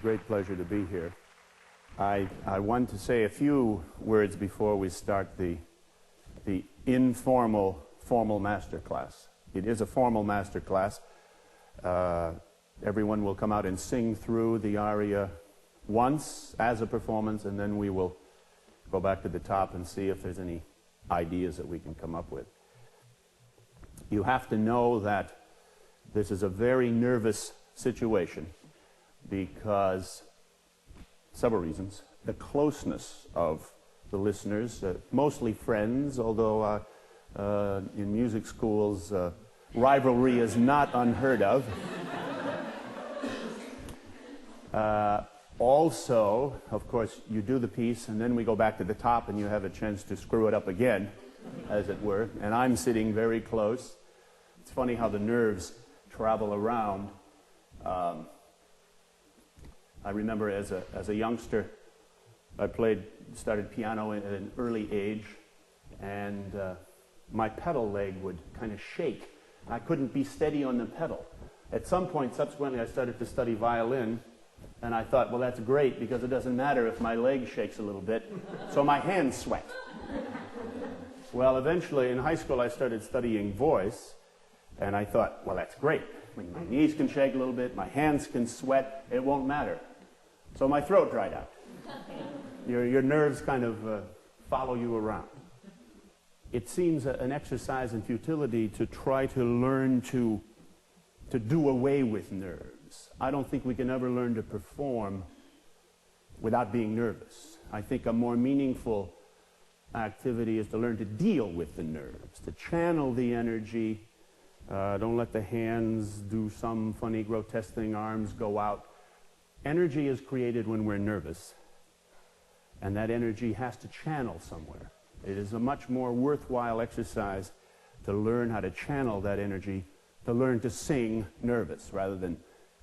great pleasure to be here. I want to say a few words before we start the informal, formal master class. It is a formal master class. Everyone will come out and sing through the aria once as a performance, and then we will go back to the top and see if there's any ideas that we can come up with. You have to know that this is a very nervous situation because several reasons. The closeness of the listeners, mostly friends, although in music schools rivalry is not unheard of. Also, of course, you do the piece and then we go back to the top and you have a chance to screw it up again, as it were, and I'm sitting very close. It's funny how the nerves travel around. I remember as a youngster, I started piano at an early age, and my pedal leg would kind of shake. I couldn't be steady on the pedal. At some point, subsequently, I started to study violin, and I thought, well, that's great, because it doesn't matter if my leg shakes a little bit, so my hands sweat. Well, eventually, in high school, I started studying voice, and I thought, well, that's great. My knees can shake a little bit, my hands can sweat, it won't matter. So my throat dried out. Your nerves kind of follow you around. It seems an exercise in futility to try to learn to do away with nerves. I don't think we can ever learn to perform without being nervous. I think a more meaningful activity is to learn to deal with the nerves, to channel the energy. Don't let the hands do some funny, grotesque thing, arms go out. Energy is created when we're nervous, and that energy has to channel somewhere. It is a much more worthwhile exercise to learn how to channel that energy, to learn to sing nervous, rather than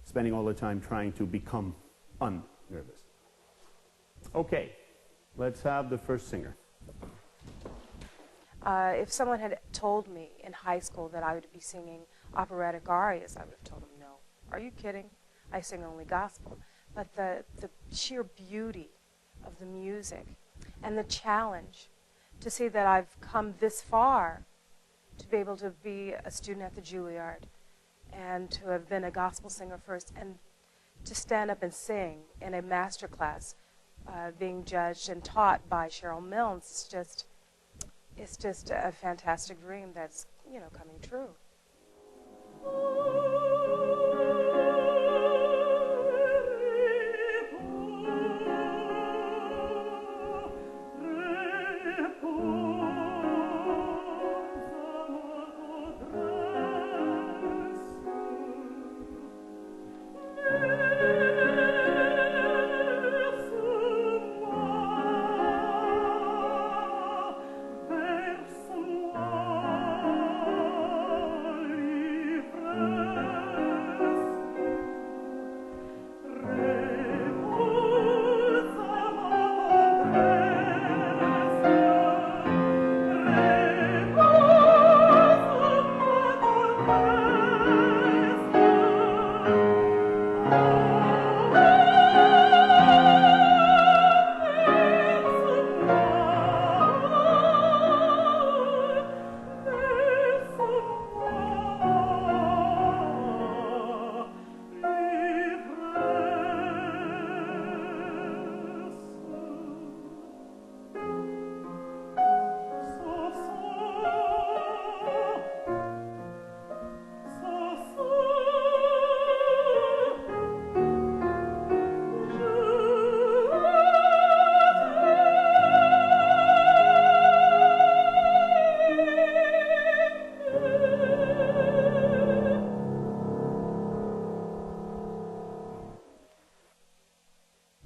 spending all the time trying to become unnervous. Okay, let's have the first singer. If someone had told me in high school that I would be singing operatic arias, I would have told them, no. Are you kidding? I sing only gospel. But the sheer beauty of the music and the challenge to see that I've come this far to be able to be a student at the Julliard and to have been a gospel singer first and to stand up and sing in a master class being judged and taught by Sherrill Milnes, it's just a fantastic dream that's, coming true.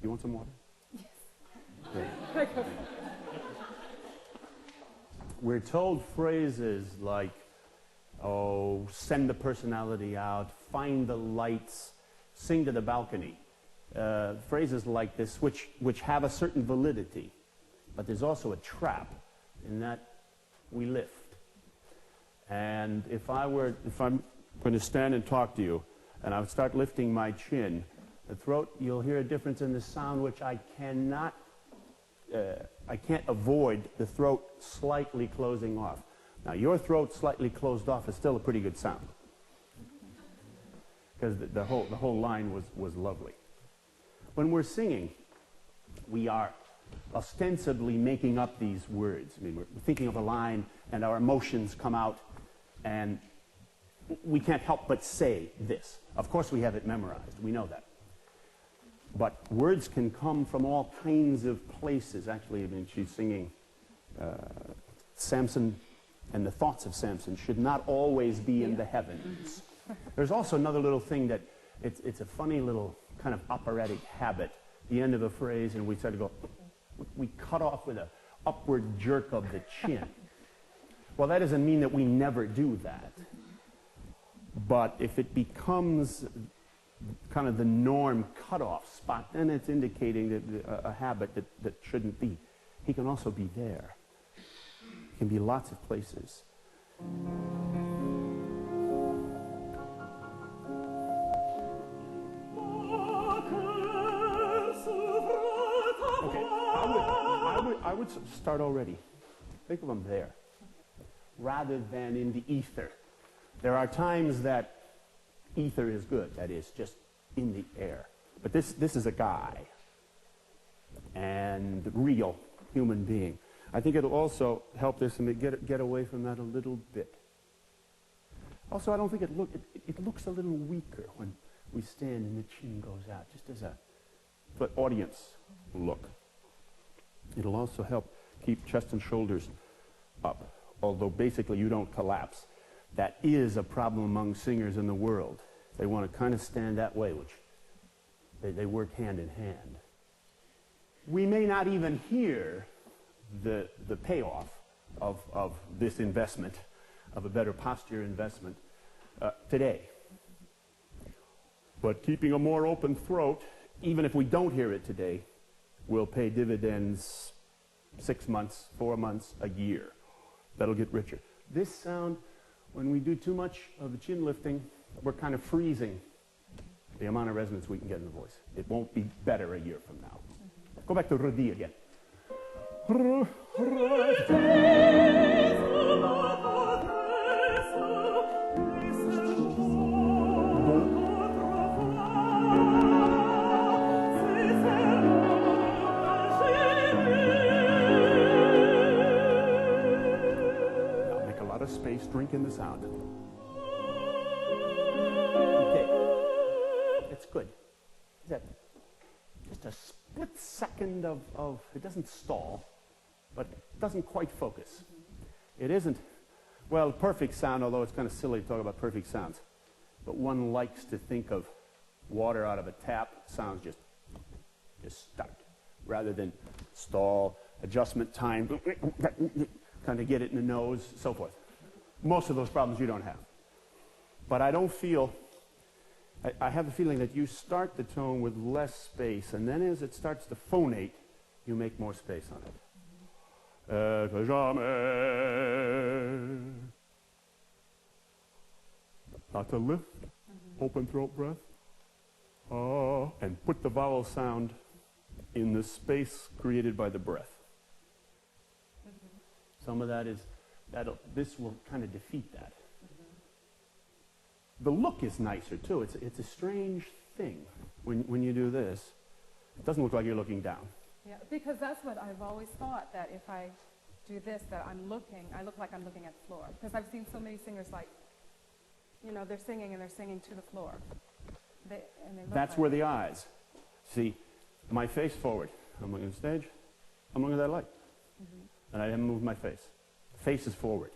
You want some water? Yes. Great. We're told phrases like, oh, send the personality out, find the lights, sing to the balcony. Phrases like this which have a certain validity, but there's also a trap in that we lift. And if I'm going to stand and talk to you, and I would start lifting my chin, The throat, you'll hear a difference in the sound, which I can't avoid the throat slightly closing off. Now, your throat slightly closed off is still a pretty good sound, because the whole line was lovely. When we're singing, we are ostensibly making up these words. I mean, we're thinking of a line, and our emotions come out, and we can't help but say this. Of course, we have it memorized. We know that. But words can come from all kinds of places. Actually, I mean, she's singing Samson, and the thoughts of Samson should not always be in the heavens. There's also another little thing that it's a funny little kind of operatic habit. The end of a phrase, and we start to go, we cut off with an upward jerk of the chin. Well, that doesn't mean that we never do that. But if it becomes kind of the norm cutoff spot, then it's indicating that a habit that shouldn't be. He can also be there. He can be lots of places. Okay, I would start already. Think of them there, rather than in the ether. There are times that ether is good, that is, just in the air. But this is a guy, and real human being. I think it'll also help this and get away from that a little bit. Also, I don't think it looks a little weaker when we stand and the chin goes out, just as a audience look. It'll also help keep chest and shoulders up, although basically you don't collapse. That is a problem among singers in the world. They want to kind of stand that way, which they work hand in hand. We may not even hear the payoff of this investment, of a better posture investment, today. But keeping a more open throat, even if we don't hear it today, will pay dividends 6 months, 4 months, a year. That'll get richer. This sound, when we do too much of the chin lifting, we're kind of freezing the amount of resonance we can get in the voice. It won't be better a year from now. Go back to Rudi again. Now make a lot of space, drink in the sound. Good. Is that just a split second of it doesn't stall, but it doesn't quite focus. It isn't, well, perfect sound, although it's kind of silly to talk about perfect sounds. But one likes to think of water out of a tap, sounds just stuck, rather than stall, adjustment time, kind of get it in the nose, so forth. Most of those problems you don't have. But I don't feel, I have the feeling that you start the tone with less space, and then as it starts to phonate, you make more space on it. Not to lift, open throat breath, and put the vowel sound in the space created by the breath. Some of that is, this will kind of defeat that. The look is nicer, too. It's a strange thing when you do this. It doesn't look like you're looking down. Yeah, because that's what I've always thought, that if I do this, that I look like I'm looking at the floor. Because I've seen so many singers, like, you know, they're singing and they're singing to the floor. That's like, where the eyes. See, my face forward. I'm looking at the stage. I'm looking at that light. And I haven't moved my face. The face is forward.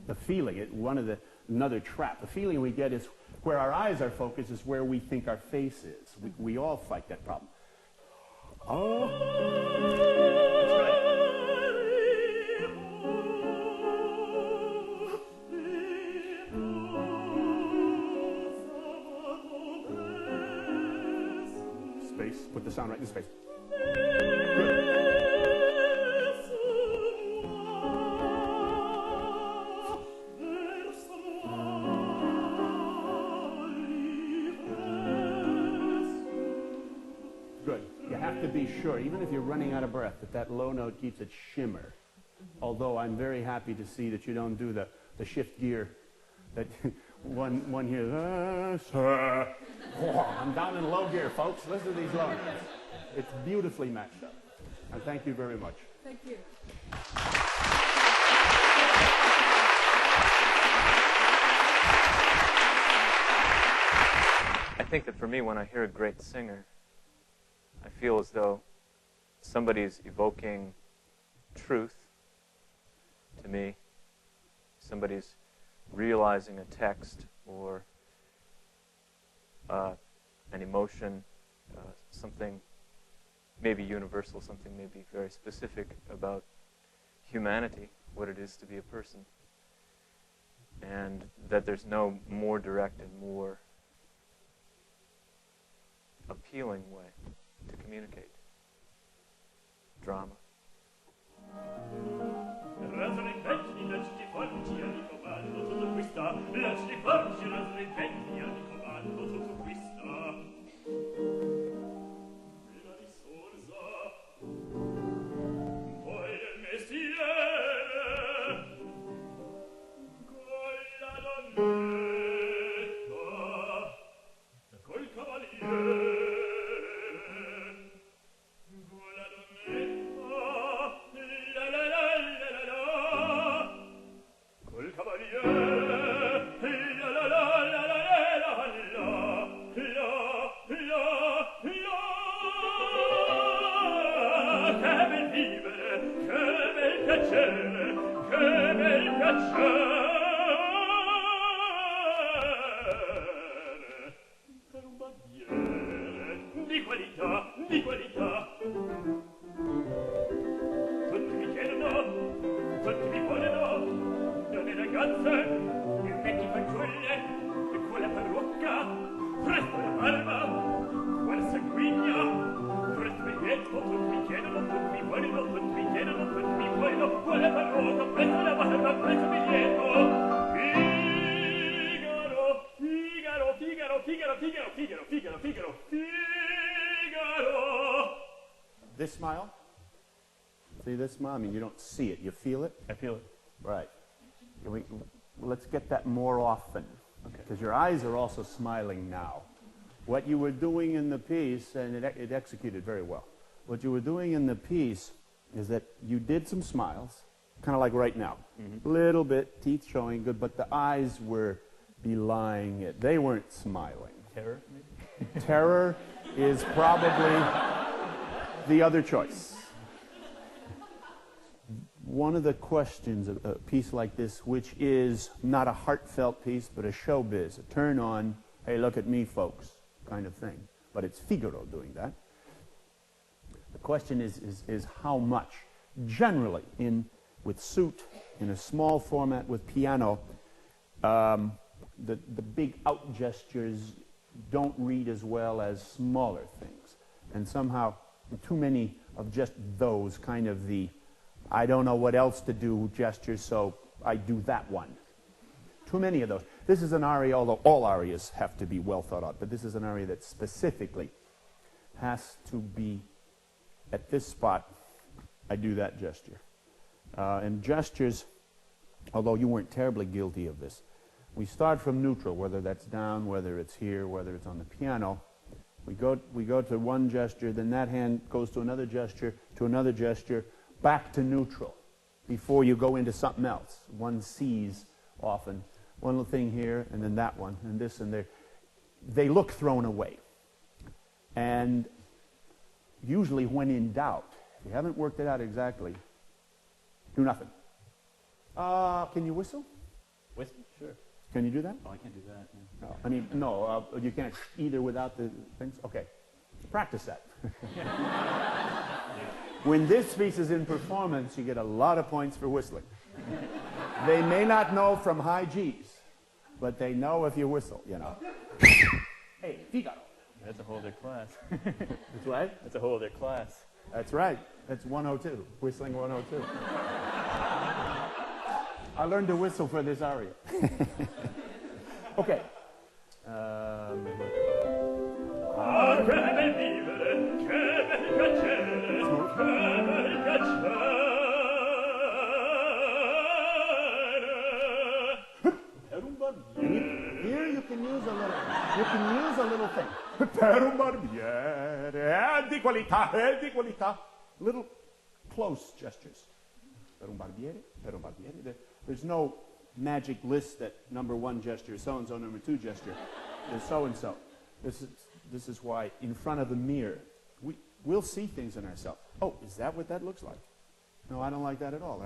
The feeling, another trap. The feeling we get is where our eyes are focused is where we think our face is. We all fight that problem. Space. Put the sound right in space. Good. have to be sure, even if you're running out of breath, that that low note keeps its shimmer. Although I'm very happy to see that you don't do the shift gear. That one here, I'm down in low gear, folks. Listen to these low notes. It's beautifully matched up. And thank you very much. Thank you. I think that for me, when I hear a great singer, I feel as though somebody's evoking truth to me. Somebody's realizing a text or an emotion, something maybe universal, something maybe very specific about humanity, what it is to be a person. And that there's no more direct and more appealing way to communicate drama. This smile? See this smile? I mean, you don't see it. You feel it? I feel it. Right. Let's get that more often. Because your eyes are also smiling now. What you were doing in the piece, and it executed very well. What you were doing in the piece is that you did some smiles, kind of like right now. Little bit, teeth showing good, but the eyes were belying it. They weren't smiling. Terror, maybe? Terror is probably the other choice. One of the questions of a piece like this, which is not a heartfelt piece, but a showbiz, a turn on, hey, look at me, folks, kind of thing. But it's Figaro doing that. The question is how much, generally, with suit, in a small format with piano, the big out gestures don't read as well as smaller things. And somehow, too many of just those kind of the I don't know what else to do gestures, so I do that one. Too many of those. This is an aria, although all arias have to be well thought out, but this is an aria that specifically has to be at this spot, I do that gesture. And gestures, although you weren't terribly guilty of this, we start from neutral, whether that's down, whether it's here, whether it's on the piano. We go to one gesture, then that hand goes to another gesture, back to neutral before you go into something else. One sees often one little thing here, and then that one, and this and there. They look thrown away. And usually when in doubt, if you haven't worked it out exactly, do nothing. Can you whistle? Whistle? Sure. Can you do that? Oh, I can't do that. Yeah. No. I mean, no, you can't either without the things? Okay. Practice that. When this piece is in performance, you get a lot of points for whistling. They may not know from high G's, but they know if you whistle, you know. Hey, Figaro. That's a whole other class. That's right. That's a whole other class. That's right. That's 102. Whistling 102. I learned to whistle for this aria. Okay. You can use a little thing. Per un barbiere, di qualità. Little close gestures. Per un barbiere. There's no magic list that number one gesture is so-and-so, number two gesture is so-and-so. This is why in front of the mirror, we'll see things in ourselves. Oh, is that what that looks like? No, I don't like that at all.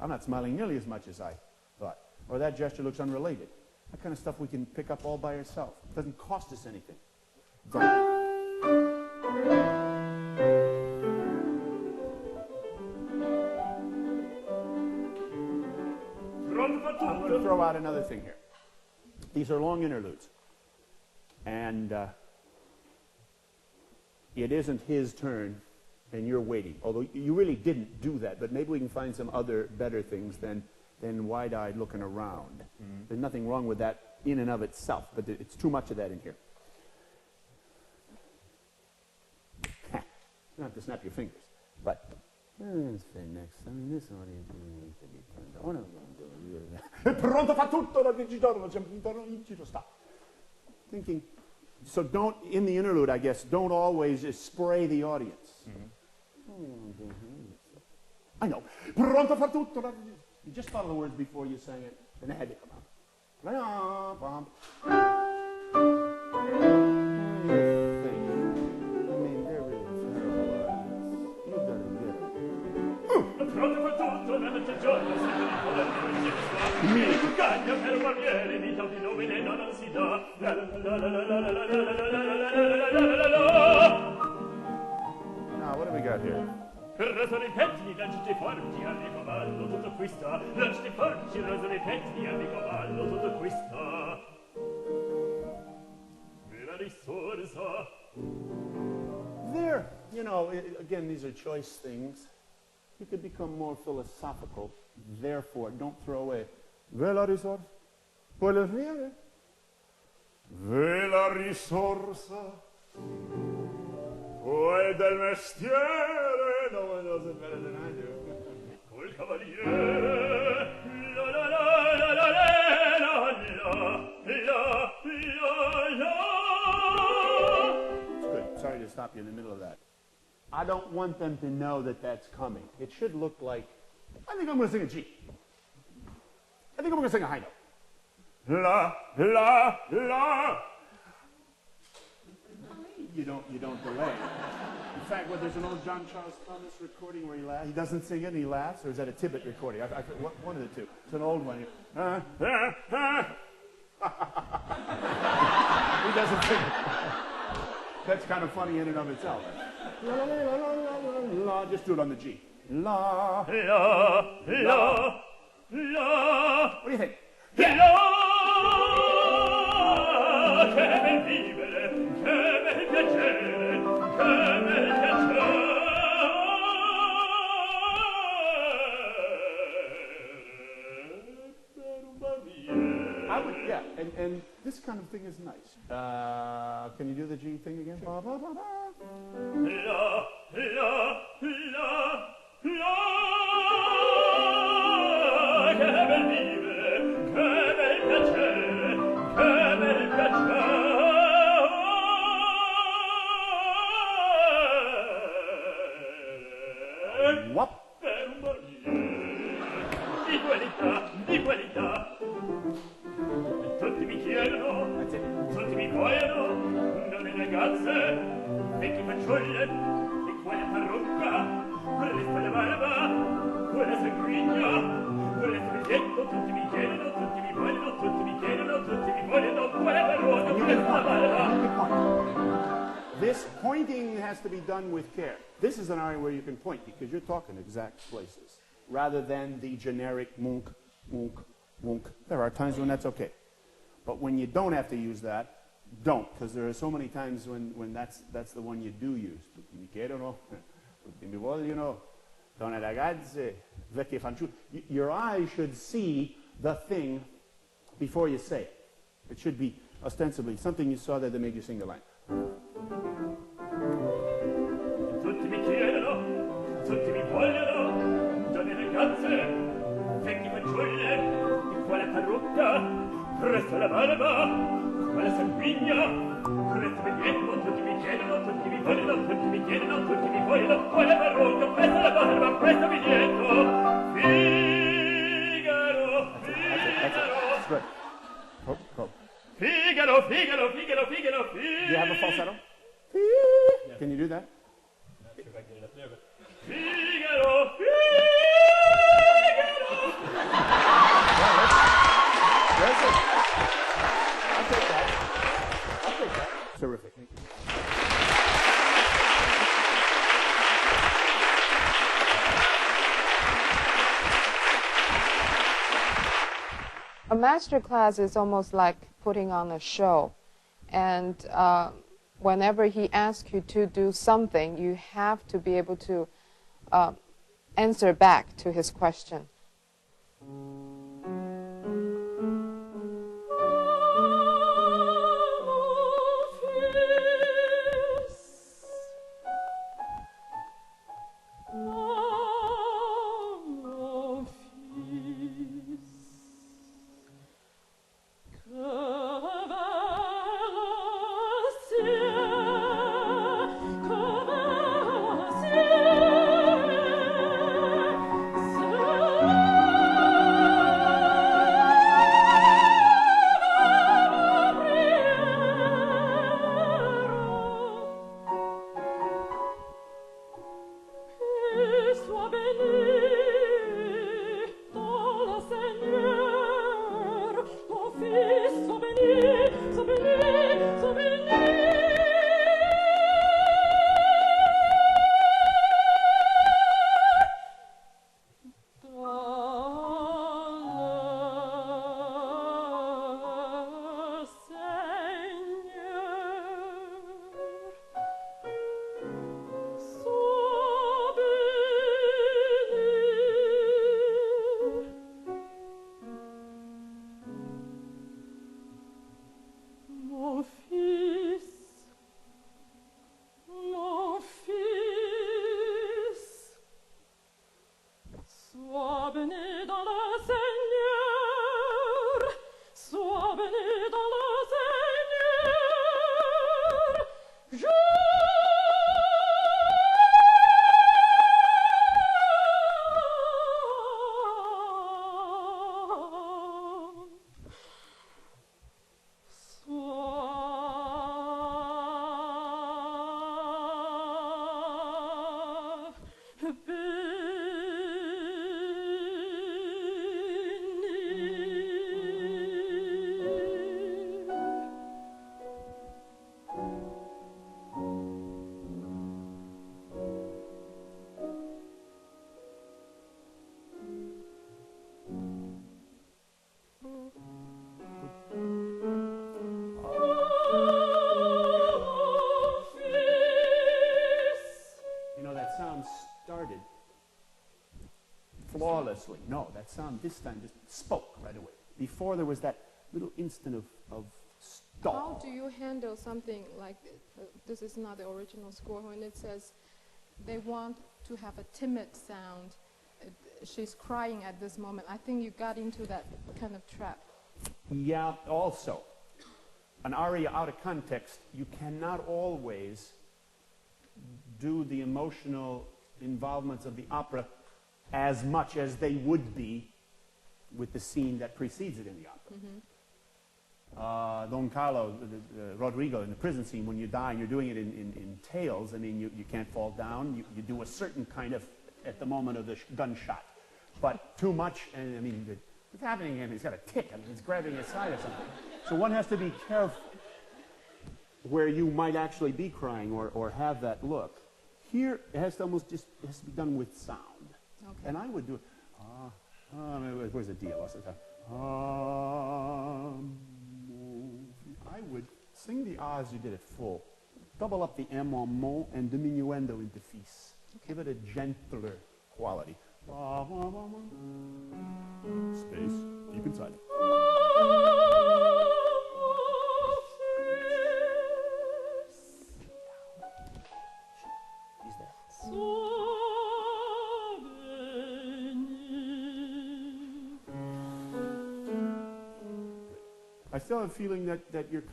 I'm not smiling nearly as much as I thought. Or that gesture looks unrelated. That kind of stuff we can pick up all by ourselves. It doesn't cost us anything. I'm going to throw out another thing here. These are long interludes. And it isn't his turn, and you're waiting. Although you really didn't do that, but maybe we can find some other better things than wide-eyed looking around. Mm-hmm. There's nothing wrong with that in and of itself, but it's too much of that in here. You don't have to snap your fingers, but let's say next. I mean, this audience needs to be turned on. What am I doing? Pronto fa tutto la vincitore, stop. Thinking. So don't, in the interlude, I guess, don't always just spray the audience. Mm-hmm. I know. Pronto fa tutto la. You just thought of the words before you sang it, and they had to come out. I mean, they're really terrible audience. You gotta get it. Pronto fa tutto la giorno, mi caglia per un barbiere, di tanti nomine non si dà. Now, what do we got here? Per ragione pettini, lanciti forti, amico ballo, tutto qui sta. Lanciti forti, ragione pettini, amico ballo, tutto qui sta. Me la risorsa. There, you know, again, these are choice things. You could become more philosophical. Therefore, don't throw away. Ve la risorsa. Puoi le Ve la risorsa. Poi del mestiere. No one knows it better than I do. Col cavaliere. La la la la la la la la. It's good. Sorry to stop you in the middle of that. I don't want them to know that that's coming. It should look like, I think I'm going to sing a G. I think I'm going to sing a high note. La, la, la. You don't delay. In fact, there's an old John Charles Thomas recording where he doesn't sing it and he laughs, or is that a Tibbet recording? One of the two. It's an old one. He doesn't sing it. That's kind of funny in and of itself. La, la, la, la, la, la, la. Just do it on the G. La, La, la, la. What do you think? La, che bel vivere, che bel piacere, che bel piacere. Per un barbiere. I would, yeah, and this kind of thing is nice. Can you do the G thing again? Ba, ba, ba, ba. La, la, la, la. Che bel vivere, che bel piacere, che bel piacere. What? Per un barbiere, di qualità. Tutti mi chiedono, That's it. tutti mi vogliono, donne ragazze, vecchi fanciulle, di quale parrucca, quelle spalle barba, quelle sanguigna, quelle striglietto, tutti mi chiedono, tutti mi vogliono, tutti mi chiedono, tutti mi vogliono, quale parrucca, quelle spalle barba. This pointing has to be done with care. This is an area where you can point because you're talking exact places rather than the generic munk, munk, munk. There are times when that's okay. But when you don't have to use that, don't, because there are so many times when that's the one you do use. Tutti mi chiedono, tutti mi vogliono, donne ragazze, vecchie fanciulle. Your eyes should see the thing before you say it. It should be ostensibly something you saw there that made you sing the line. Tutti mi chiedono, tutti mi vogliono, donne ragazze, vecchi fanciulle, di quale parrucca, presto la barba, quale quella sanguigna, presto mi dietro, tutti mi chiedono, tutti mi vogliono, tutti mi chiedono, tutti mi vogliono, quella parrucca, presto la barba, presto mi dietro. Figaro, That's Figaro. good. Oh, go. Figaro, Figaro, Figaro, Figaro, Do you have a falsetto? Can you do that? Figaro, That's it. I'll take that. I'll take that. Terrific. Thank you. A master class is almost like putting on a show. And whenever he asks you to do something, you have to be able to answer back to his question. Started flawlessly. No, that sound this time just spoke right away. Before there was that little instant of stall. How do you handle something like this is not the original score when it says they want to have a timid sound? She's crying at this moment. I think you got into that kind of trap. Yeah, also, an aria out of context, you cannot always do the emotional involvements of the opera as much as they would be with the scene that precedes it in the opera. Don Carlo, Rodrigo, in the prison scene, when you die and you're doing it in tales, I mean, you can't fall down. You do a certain kind of, at the moment of the gunshot. But too much, and I mean, what's happening to him? He's got a tick. I mean, he's grabbing his side or something. So one has to be careful where you might actually be crying or have that look. Here, it has to almost just has to be done with sound. Okay. And I would do it. Where's the D? I lost it. I would sing the ah as you did it full. Double up the M on mon and diminuendo into fis. Okay. Give it a gentler quality. Space, deep inside. He's there. I still have a feeling that you're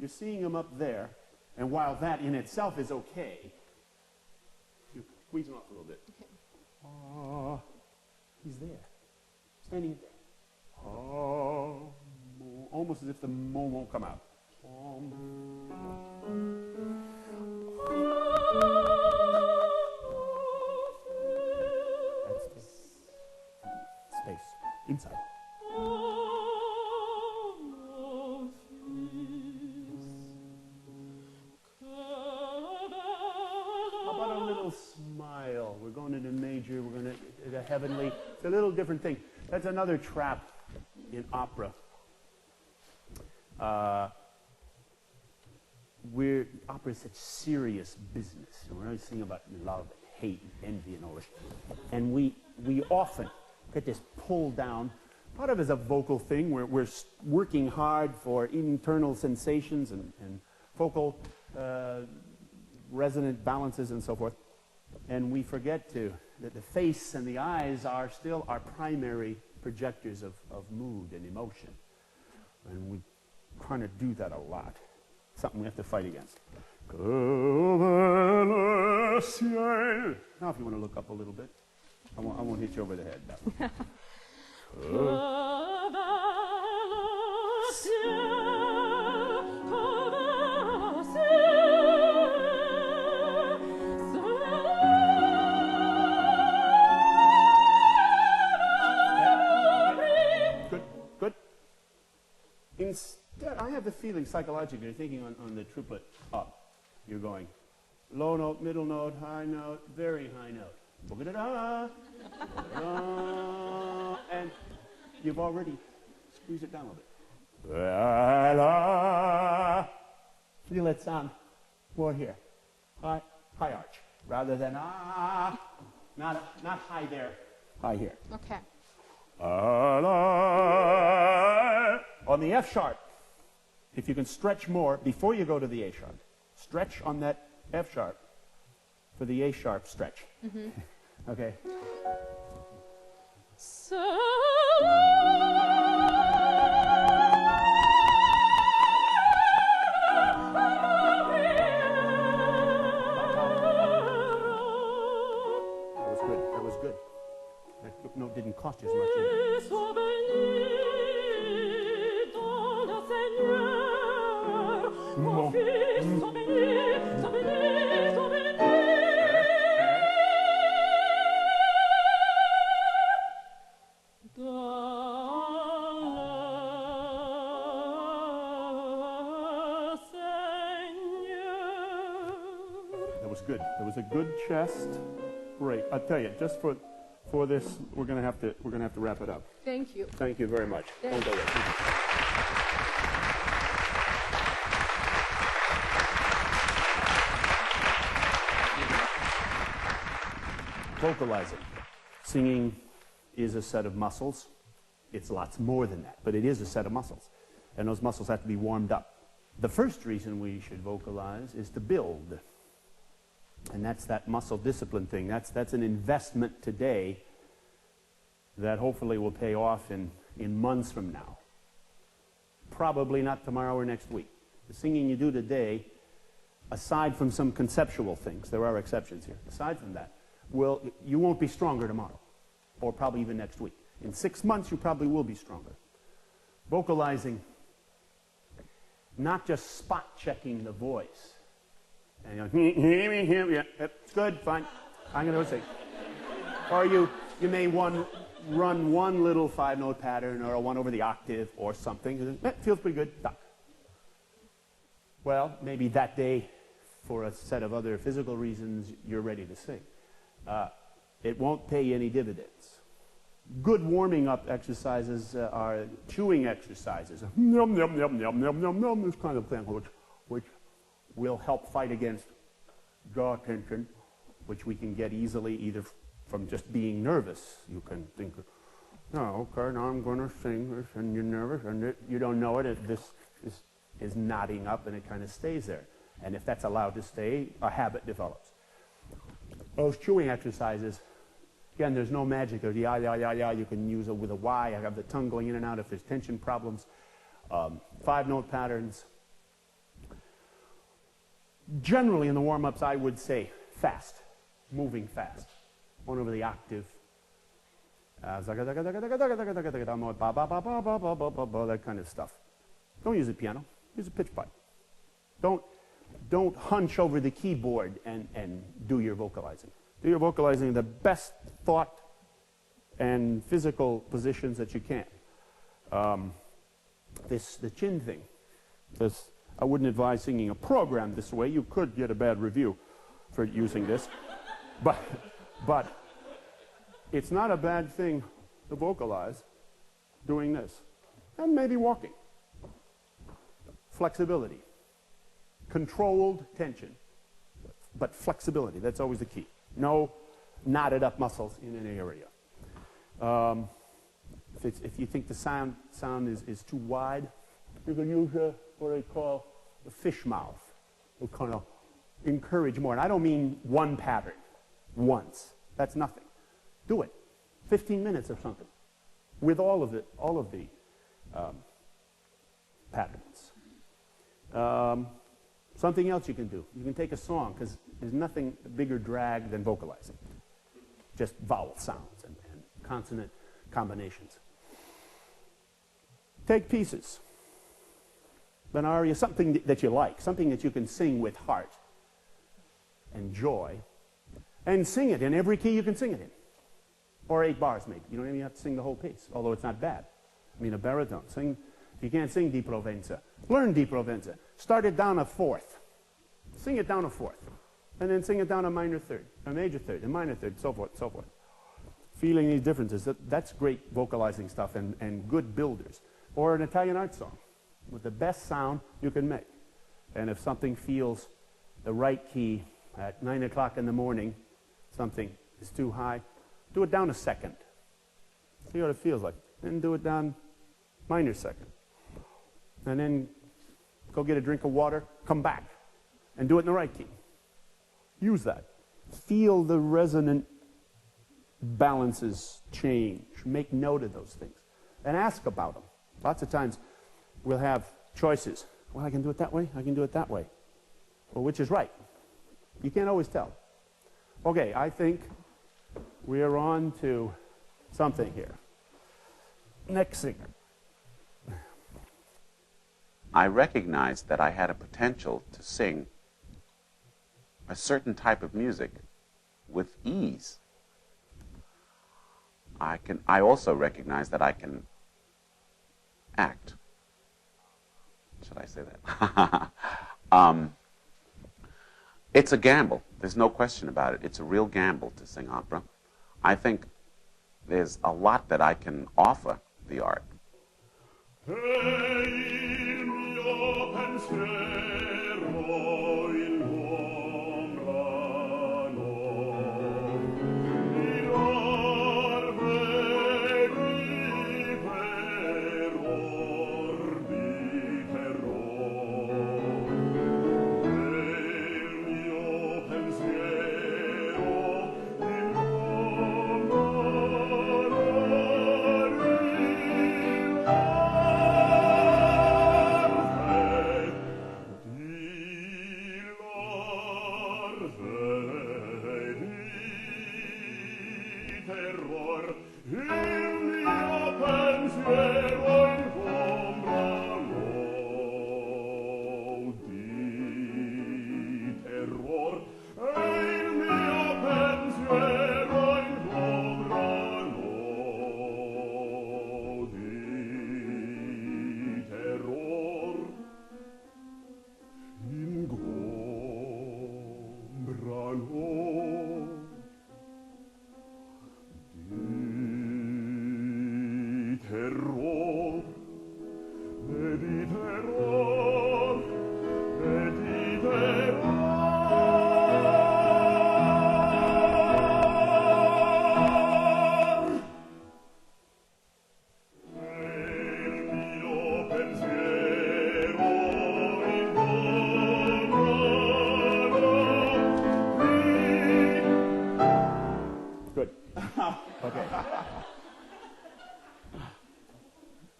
seeing him up there, and while that in itself is okay, you squeeze him off a little bit. Okay. He's there, standing there. Almost as if the mo won't come out. That's the space inside. How about a little smile? We're going into major, we're going to the heavenly. It's a little different thing. That's another trap in opera. Opera is such serious business. We're always singing about love and hate and envy and all this. And we often get this pulled down. Part of it is a vocal thing. We're working hard for internal sensations and vocal resonant balances and so forth. And we forget that the face and the eyes are still our primary projectors of mood and emotion. And we kind of do that a lot. Something we have to fight against. Now, if you want to look up a little bit, I won't hit you over the head. Good. Instead, I have the feeling psychologically, you're thinking on the triplet up. You're going low note, middle note, high note, very high note. And you've already squeezed it down a little bit. Feel that sound more here. High arch. Rather than not high there, high here. Okay. On the F sharp, if you can stretch more before you go to the A sharp, stretch on that F sharp for the A sharp stretch. Mm-hmm. Okay. That was good. That note didn't cost you as much. That was good. That was a good chest break. I'll tell you, just for this, we're gonna have to wrap it up. Thank you. Thank you very much. Don't go there. Vocalizing. Singing is a set of muscles. It's lots more than that, but it is a set of muscles. And those muscles have to be warmed up. The first reason we should vocalize is to build. And that's that muscle discipline thing. That's an investment today that hopefully will pay off in months from now. Probably not tomorrow or next week. The singing you do today, aside from some conceptual things, there are exceptions here, aside from that, you won't be stronger tomorrow, or probably even next week. In 6 months, you probably will be stronger. Vocalizing, not just spot checking the voice. And you're like, yeah, it's good, fine. I'm going to sing. Or you may run one little 5-note pattern or a one over the octave or something. It feels pretty good. Stop. Well, maybe that day, for a set of other physical reasons, you're ready to sing. It won't pay any dividends. Good warming up exercises are chewing exercises. Yum, yum, yum, yum, yum, yum, yum, this kind of thing, which will help fight against jaw tension, which we can get easily either from just being nervous. You can think, oh, okay, now I'm going to sing this, and you're nervous, and you don't know it. This is knotting up, and it kind of stays there. And if that's allowed to stay, a habit develops. Those chewing exercises, again, there's no magic. There's yeah. You can use it with a Y. I have the tongue going in and out if there's tension problems. 5-note patterns. Generally in the warm-ups I would say fast, moving fast. One over the octave. That kind of stuff. Don't use a piano. Use a pitch pipe. Don't hunch over the keyboard and do your vocalizing. Do your vocalizing in the best thought and physical positions that you can. The chin thing. I wouldn't advise singing a program this way. You could get a bad review for using this. But it's not a bad thing to vocalize doing this. And maybe walking. Flexibility. Controlled tension. But flexibility, that's always the key. No knotted up muscles in an area. If you think the sound is too wide, you can use what I call the fish mouth. It'll kind of encourage more. And I don't mean one pattern, once. That's nothing. Do it. 15 minutes or something. With all of the patterns. Something else you can do. You can take a song, because there's nothing bigger drag than vocalizing. Just vowel sounds and consonant combinations. Take pieces. An aria, something that you like, something that you can sing with heart and joy, and sing it in every key you can sing it in. Or 8 bars, maybe. You don't even have to sing the whole piece, although it's not bad. I mean, a baritone. If you can't sing Di Provenza, learn Di Provenza. Start it down a fourth. Sing it down a fourth. And then sing it down a minor third, a major third, a minor third, so forth, so forth. Feeling these differences, that's great vocalizing stuff and good builders. Or an Italian art song with the best sound you can make. And if something feels the right key at 9 o'clock in the morning, something is too high, do it down a second. See what it feels like. Then do it down minor second. And then go get a drink of water, come back, and do it in the right key. Use that. Feel the resonant balances change. Make note of those things. And ask about them. Lots of times we'll have choices. Well, I can do it that way, I can do it that way. Well, which is right? You can't always tell. Okay, I think we are on to something here. Next singer. I recognized that I had a potential to sing a certain type of music with ease. I also recognize that I can act. Should I say that? It's a gamble. There's no question about it. It's a real gamble to sing opera. I think there's a lot that I can offer the art.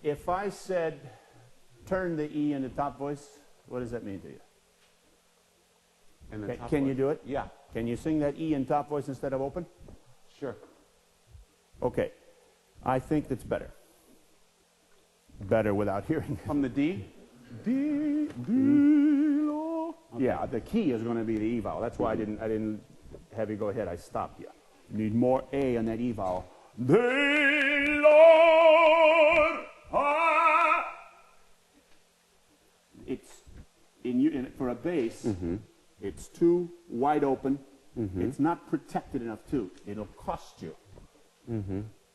If I said turn the E into top voice, what does that mean to you? And the top Can you voice. do it? Yeah, Can you sing that E in top voice instead of open? sure. Okay. I think that's better. Better without hearing it. From the D? D, lo. Yeah, the key is going to be the E vowel. That's why I didn't have you go ahead. I stopped you. You need more A on that E vowel. De, Lord, ah. It's for a bass. It's too wide open. It's not protected enough too. It'll cost you.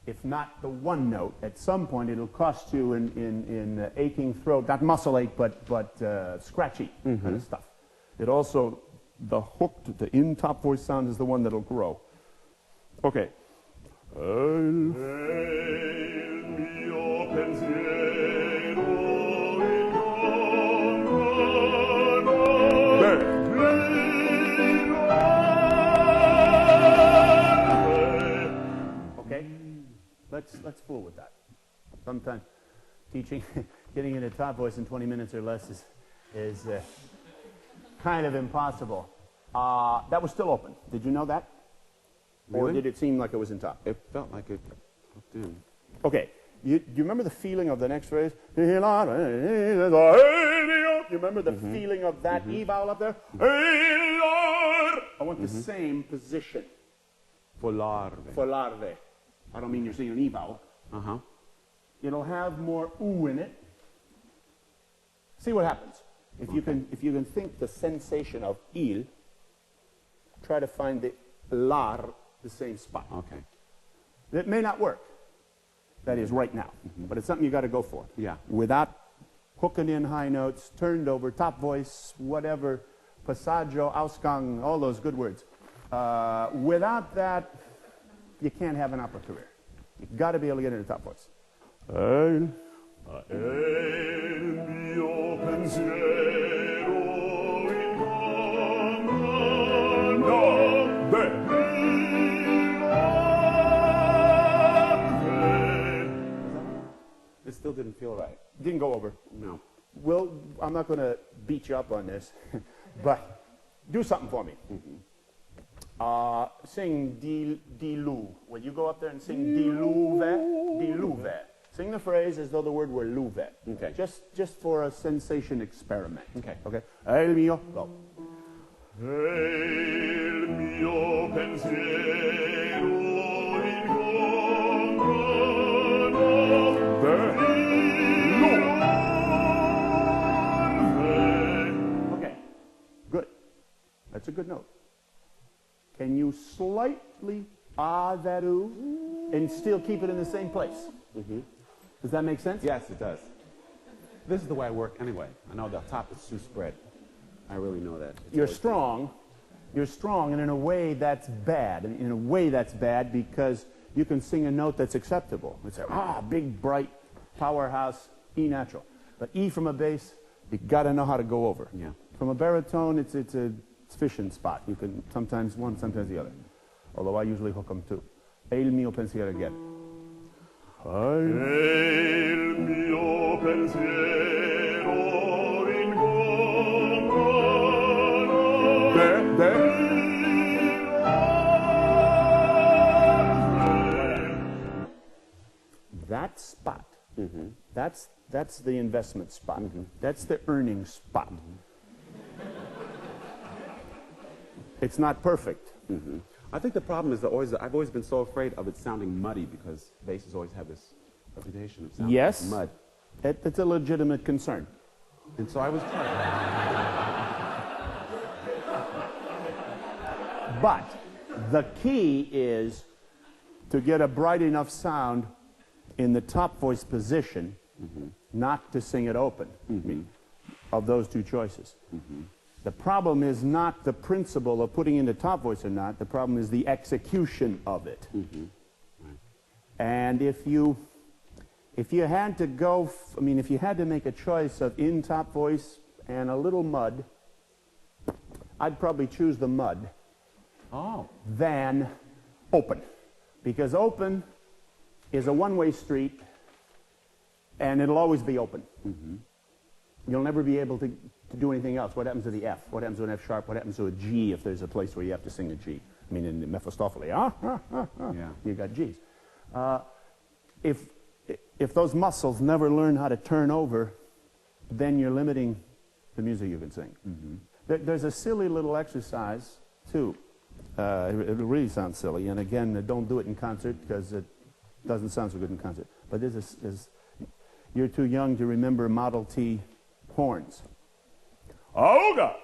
If not the one note, at some point it'll cost you in aching throat, not muscle ache, but scratchy kind of stuff. It also, the hooked, the in top voice sound is the one that'll grow. Okay. Okay, let's fool with that. Sometimes teaching, getting into top voice in 20 minutes or less is kind of impossible. That was still open. Did you know that? Or Really? did it seem like it was in top? It felt like it hooked in. Okay, you remember the feeling of the next phrase? You remember the feeling of that E vowel up there? I want the same position. Volarve. For larve. I don't mean you're singing an E vowel. Uh-huh. It'll have more oo in it. See what happens. If you can think the sensation of il, try to find the lar, the same spot. Okay. It may not work. That is right now. But it's something you got to go for. Yeah. Without hooking in high notes, turned over, top voice, whatever, passaggio, ausgang, all those good words. Without that, you can't have an opera career. You've got to be able to get into top voice. It still didn't feel right. Didn't go over. No. Well, I'm not going to beat you up on this, but do something for me. Sing di lu. Will you go up there and sing di luve? Di luve. Sing the phrase as though the word were luve. Okay. Just for a sensation experiment. Okay. Okay. El mio. Go. El mio pensiero Okay. Good. That's a good note. Can you slightly that oo and still keep it in the same place? Does that make sense? Yes, it does. This is the way I work anyway. I know the top is too spread. I really know that. It's You're always- strong. You're strong, and in a way that's bad. In a way that's bad because you can sing a note that's acceptable. It's big, bright, powerhouse, E natural. But E from a bass, you got to know how to go over. Yeah. From a baritone, it's a fishing spot. You can sometimes one, sometimes the other. Although I usually hook them too. El mio pensiero again. El mio pensiero That spot, that's the investment spot. That's the earning spot. It's not perfect. I think the problem is that I've always been so afraid of it sounding muddy because basses always have this reputation of sounding Yes. like mud. It's a legitimate concern. And so I was trying. But the key is to get a bright enough sound in the top voice position, not to sing it open, of those two choices. The problem is not the principle of putting in the top voice or not. The problem is the execution of it. And if you had to go, if you had to make a choice of in top voice and a little mud, I'd probably choose the mud than open. Because open is a one-way street, and it'll always be open. you'll never be able to do anything else. What happens to the F? What happens to an F sharp? What happens to a G if there's a place where you have to sing a G? I mean, in Mephistopheles, Yeah. you got Gs. If those muscles never learn how to turn over, then you're limiting the music you can sing. There's a silly little exercise, too. It really sounds silly, and again, don't do it in concert because it doesn't sound so good in concert. But you're too young to remember Model T horns. Auga!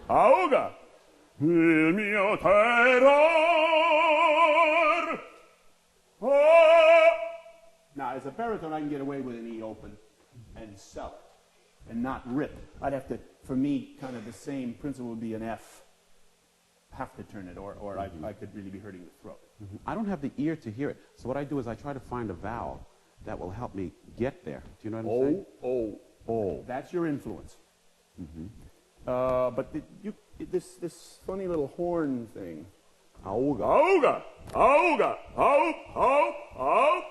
Auga! Il mio terror! Oh! Now, as a baritone, I can get away with an E open and sell it and not rip. I'd have to, for me, kind of the same principle would be an F. Have to turn it, or I could really be hurting the throat. I don't have the ear to hear it. So what I do is I try to find a vowel that will help me get there. Do you know what I'm saying? Oh. That's your influence. But this funny little horn thing. Auga, auga, auga, au, au, au.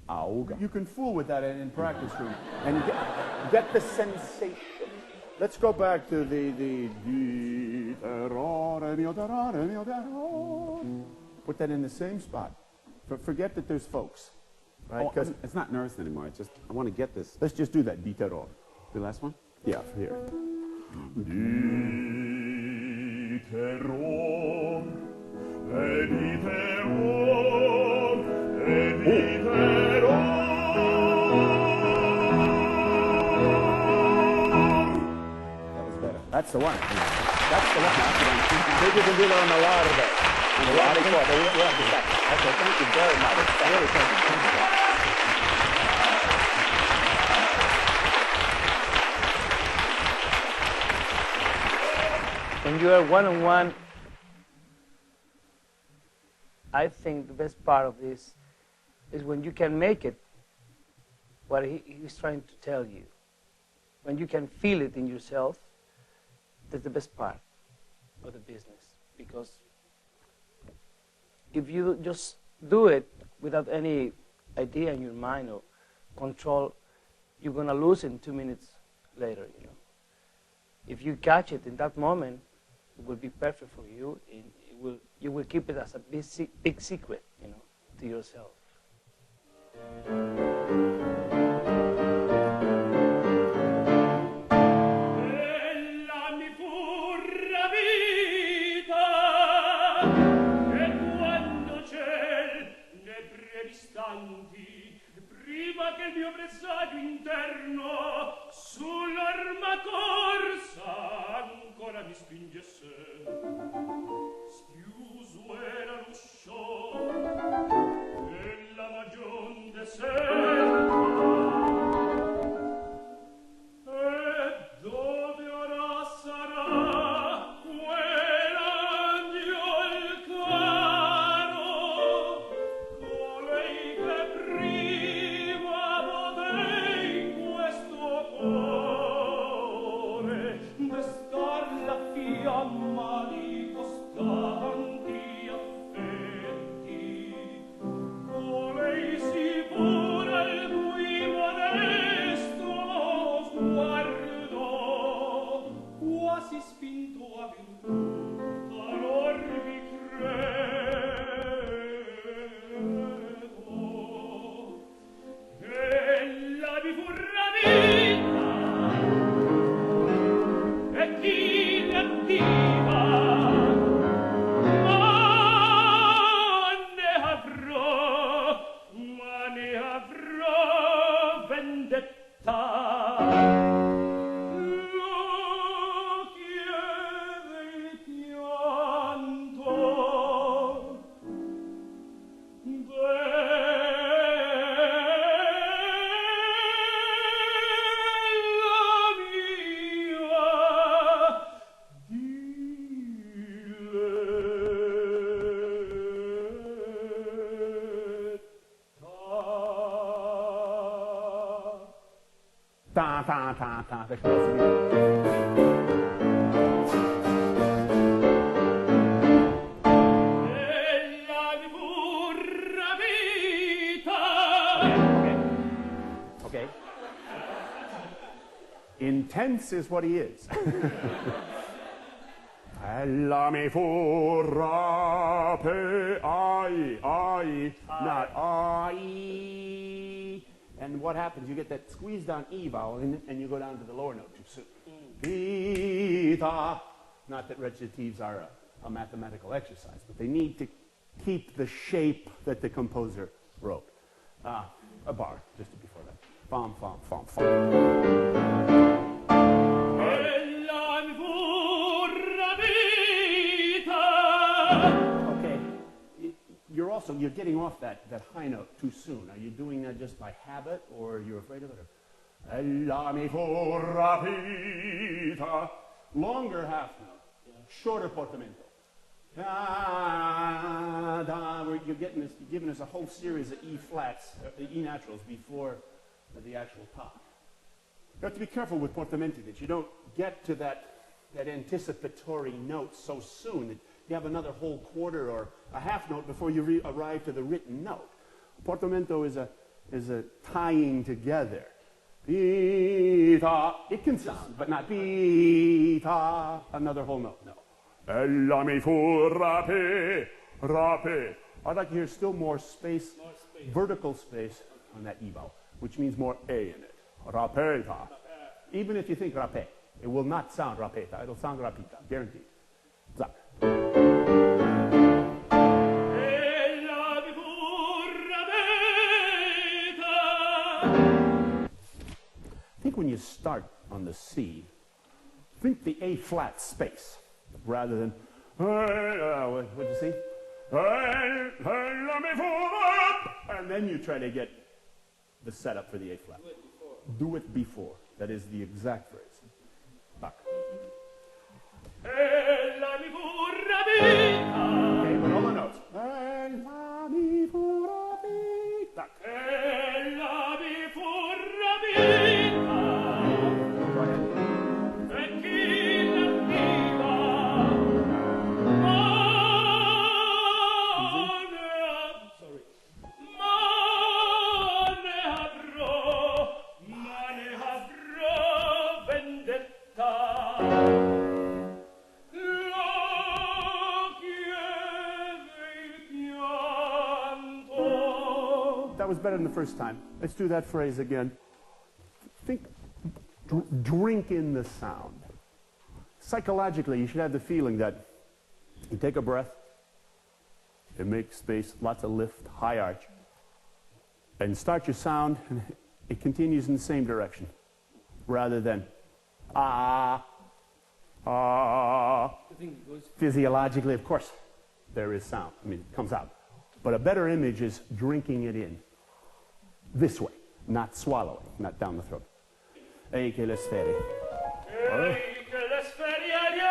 Auga. You can fool with that in practice room and get the sensation. Let's go back to the terrore, mio terrore, mio terrore. Put that in the same spot. Forget that there's folks. Right? Because it's not nerves anymore. It's just, I want to get this. Let's just do that, di terrore. The last one? Yeah, here. Di terror, di terror, di terror. That was better. That's the one. That's the one. Maybe you can do that on the lot of it. On the lot of it. Okay, thank you very much. Really, thank you. When you are one-on-one, I think the best part of this is when you can make it what he's trying to tell you. When you can feel it in yourself, that's the best part of the business. Because if you just do it without any idea in your mind or control, you're going to lose it in 2 minutes later, you know. If you catch it in that moment, it will be perfect for you, and you will keep it as a big secret, you know, to yourself. Prima che il mio presagio interno sull'arma corsa ancora mi spingesse, schiuso era l'uscio e la magion deserta. E dove ora sarà quell'angiol caro, colei che prima potei in questo cuore destar la fiamma di costanti affetti, colei si pure al cui modesto sguardo quasi spinto a virtù talor mi credo che la vi fu rapita e chi ne attiva ma ne avrò vendetta. Lo chiede il pianto Ta ta ta ta. That's what else we do. Okay. tense is what he is. La mi fu ra pe I, not I. And what happens? You get that squeezed down E vowel, and you go down to the lower note too soon. Ita. Not that recitatives are a mathematical exercise, but they need to keep the shape that the composer wrote. A bar, just before that. Fom, fom, fom, fom. Okay. You're getting off that high note too soon. Are you doing that just by habit, or you're afraid of it? Longer half note, shorter portamento. You're giving us a whole series of E flats, E naturals before the actual top. You have to be careful with portamenti that you don't get to that anticipatory note so soon that you have another whole quarter or a half note before you arrive to the written note. Portamento is a tying together. Bita. It can sound, but not bita. Another whole note. No. Ella mi fu rape, rape. I'd like to hear still more space, vertical space on that E vowel, which means more A in it. Rapeta. Even if you think rape, it will not sound rapeta. It'll sound rapita, guaranteed. Zac. I think when you start on the C, think the A flat space rather than what'd you see? And then you try to get the setup for the A flat. Do it before. That is the exact phrase. Back. Okay, but all the notes. Back. Go ahead. That was better than the first time. Let's do that phrase again. Think, drink in the sound. Psychologically, you should have the feeling that you take a breath, it makes space, lots of lift, high arch, and start your sound, and it continues in the same direction, rather than Physiologically, of course, there is sound. I mean, it comes out. But a better image is drinking it in. This way, not swallowing, not down the throat. Ei che le sfere. Ei che le sfere agli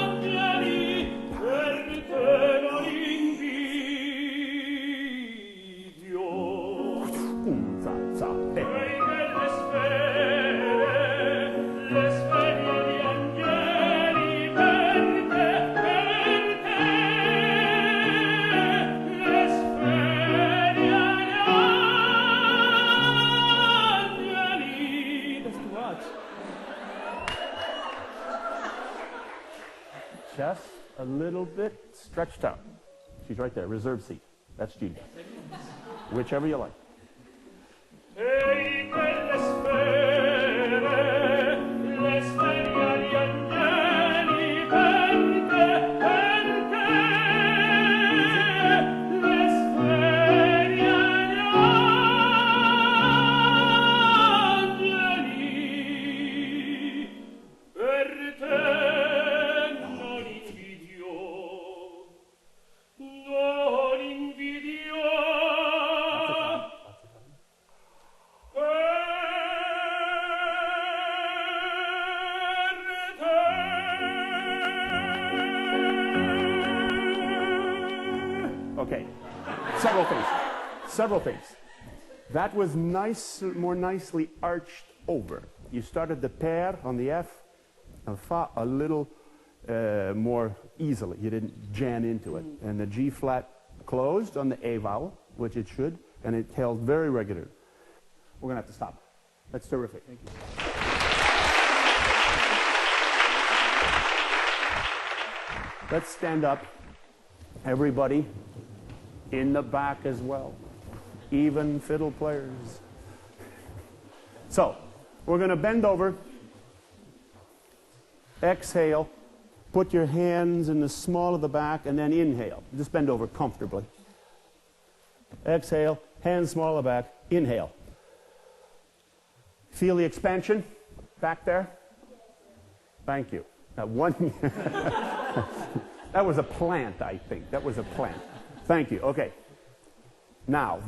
angeli per te non invidio. Ei che le sfere agli angeli per te, le sfere agli angeli. That's too much. Just a little bit stretched out. She's right there, reserve seat. That's Judy. Whichever you like. Ei quelle sfere agli angeli per te, le sfere agli angeli per te non invidio, non invidio. Okay, several things. That was nice, more nicely arched over. You started the per on the F and fa a little more easily. You didn't jam into it. And the G flat closed on the A vowel, which it should, and it held very regular. We're going to have to stop. That's terrific. Thank you. Let's stand up. Everybody in the back as well. Even fiddle players. So, we're going to bend over. Exhale. Put your hands in the small of the back and then inhale. Just bend over comfortably. Exhale. Hands small of the back. Inhale. Feel the expansion back there? Thank you. That one. That was a plant, I think. That was a plant. Thank you. Okay. Now,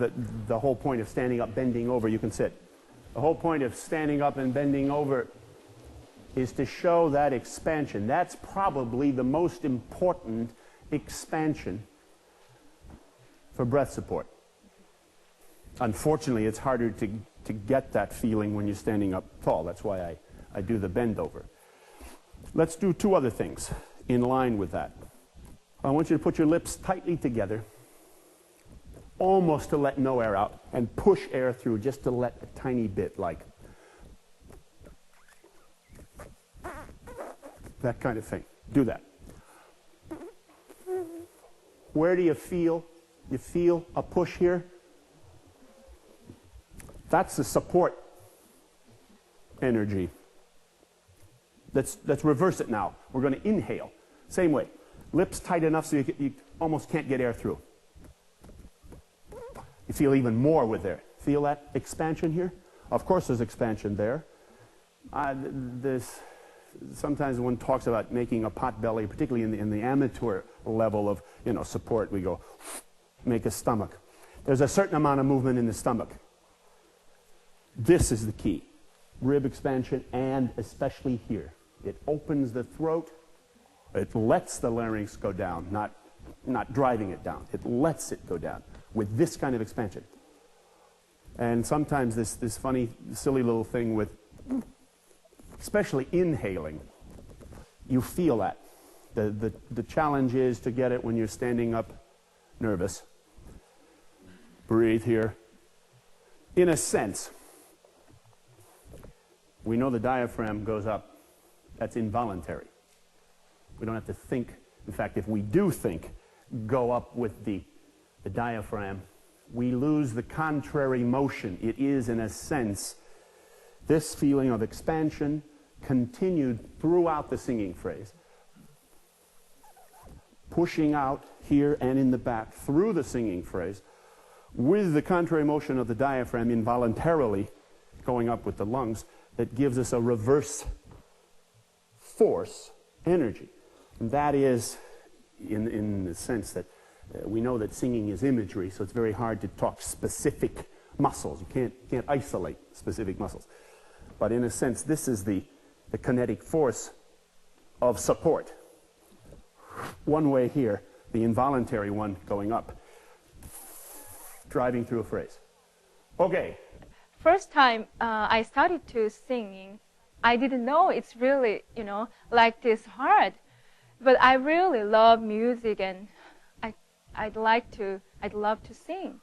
the whole point of standing up, bending over, you can sit. The whole point of standing up and bending over is to show that expansion. That's probably the most important expansion for breath support. Unfortunately, it's harder to get that feeling when you're standing up tall. That's why I do the bend over. Let's do two other things in line with that. I want you to put your lips tightly together, almost to let no air out, and push air through just to let a tiny bit, like that kind of thing. Do that. Where do you feel? You feel a push here? That's the support energy. Let's reverse it now. We're going to inhale. Same way. Lips tight enough so you almost can't get air through. You feel even more with air. Feel that expansion here? Of course there's expansion there. Sometimes one talks about making a pot belly, particularly in the amateur level of support. We go, make a stomach. There's a certain amount of movement in the stomach. This is the key. Rib expansion, and especially here. It opens the throat. It lets the larynx go down, not driving it down. It lets it go down with this kind of expansion. And sometimes this funny, silly little thing with, especially inhaling, you feel that. The challenge is to get it when you're standing up nervous. Breathe here. In a sense, we know the diaphragm goes up. That's involuntary. We don't have to think. In fact, if we do think, go up with the diaphragm, we lose the contrary motion. It is, in a sense, this feeling of expansion continued throughout the singing phrase. Pushing out here and in the back through the singing phrase with the contrary motion of the diaphragm involuntarily going up with the lungs that gives us a reverse force energy. And that is in the sense that we know that singing is imagery, so it's very hard to talk specific muscles. You can't isolate specific muscles. But in a sense, this is the kinetic force of support. One way here, the involuntary one going up, driving through a phrase. Okay. First time I started to singing, I didn't know it's really, like this hard. But I really love music, and I'd love to sing.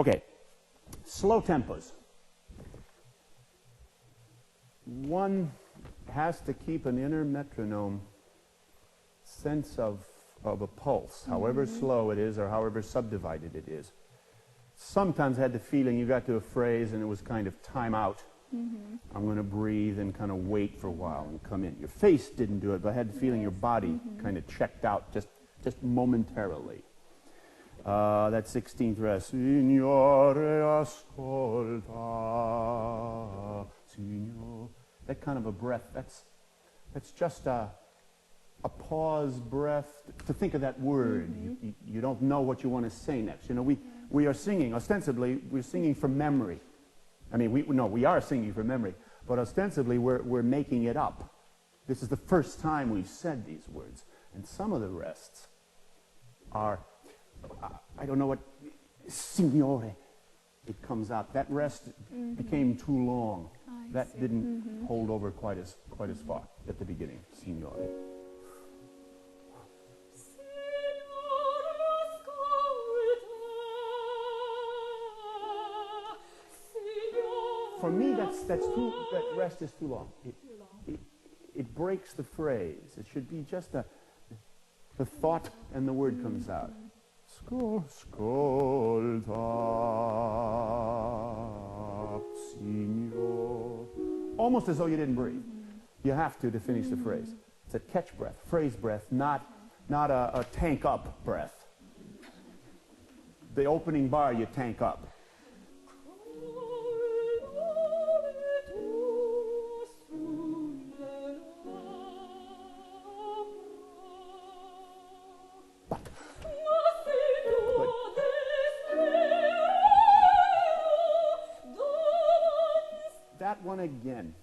Okay, slow tempos. One has to keep an inner metronome sense of a pulse, however slow it is or however subdivided it is. Sometimes I had the feeling you got to a phrase and it was kind of time out. I'm going to breathe and kind of wait for a while and come in. Your face didn't do it, but I had the feeling your body kind of checked out just momentarily. That 16th rest. Signore ascolta, Signore. That kind of a breath, that's just a pause breath to think of that word. You don't know what you want to say next. You know, we are singing, ostensibly, we're singing from memory. I mean, we are singing from memory, but ostensibly we're making it up. This is the first time we've said these words. And some of the rests are, I don't know what, Signore, it comes out. That rest became too long. That didn't hold over quite as far at the beginning, Signore. For me, that rest is too long. It breaks the phrase. It should be just the thought and the word comes out. Ascolta, Signore. Almost as though you didn't breathe. You have to finish the phrase. It's a catch breath, phrase breath, not a tank up breath. The opening bar you tank up. That one again,